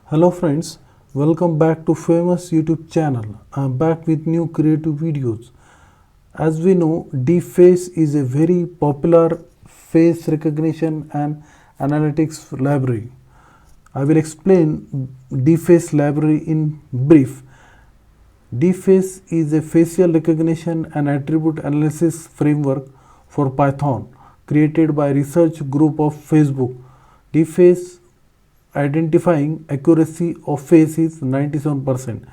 Hello friends, welcome back to famous YouTube channel. I'm back with new creative videos. As we know, DeepFace is a very popular face recognition and analytics library. I will explain DeepFace library in brief. DeepFace is a facial recognition and attribute analysis framework for Python created by research group of Facebook. DeepFace identifying accuracy of face is 97%.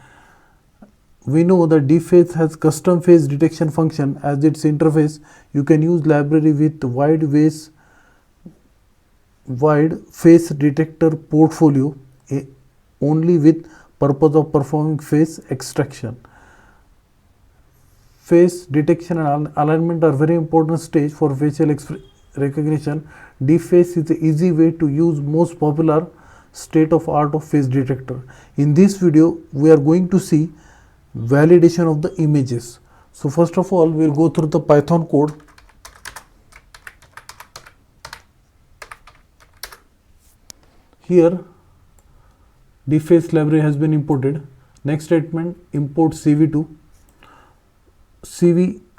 We know that DeepFace has custom face detection function as its interface. You can use library with wide face detector portfolio only with purpose of performing face extraction. Face detection and alignment are very important stage for facial recognition. DeepFace is the easy way to use most popular state of art of face detector. In this video, we are going to see validation of the images. So first of all, we will go through the Python code. Here, DeepFace library has been imported. Next statement, import CV2.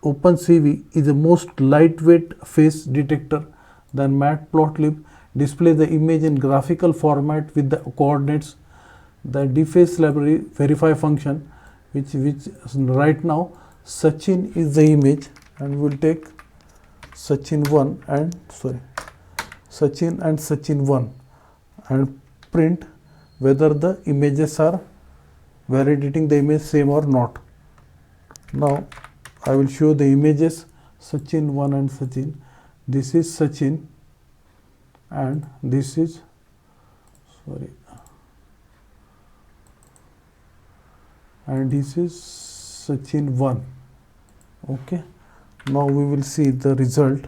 OpenCV is the most lightweight face detector than Matplotlib. Display the image in graphical format with the coordinates. The DeepFace library verify function, which right now Sachin is the image, and we will take Sachin1 and Sachin and Sachin1 and print whether the images are validating the image same or not. Now I will show the images Sachin1 and Sachin. This is Sachin and this is and this is Sachin1. Okay, now we will see the result.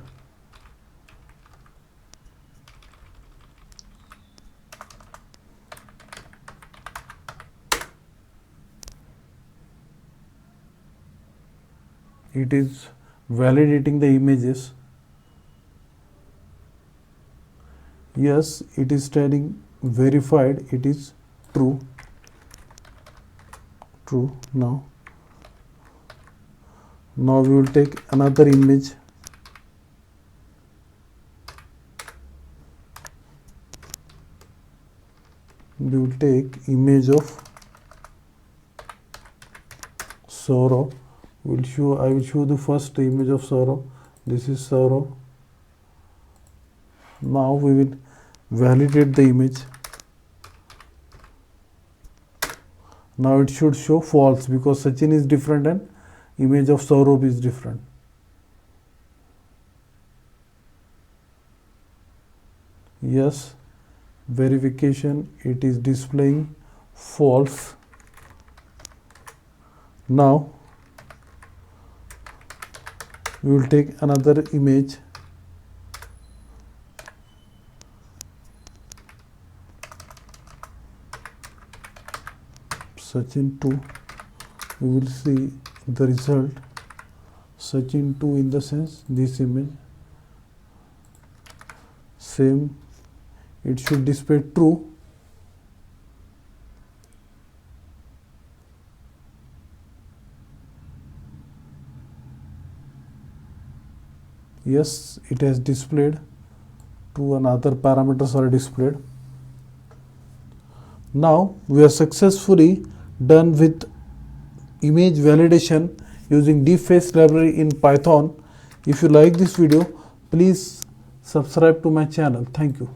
It is validating the images. Yes, it is telling verified, it is true. Now we will take another image. We will take image of Saurav. I will show the first image of Saurav. This is Saurav. Now we will validate the image. Now it should show false because Sachin is different and image of Saurabh is different. Yes, verification, it is displaying false. Now we will take another image. Sachin2, we will see the result. Sachin2 in the sense this image same, it should display true. Yes, it has displayed true and other parameters are displayed. Now we are successfully done with image validation using DeepFace library in Python. If you like this video, please subscribe to my channel. Thank you.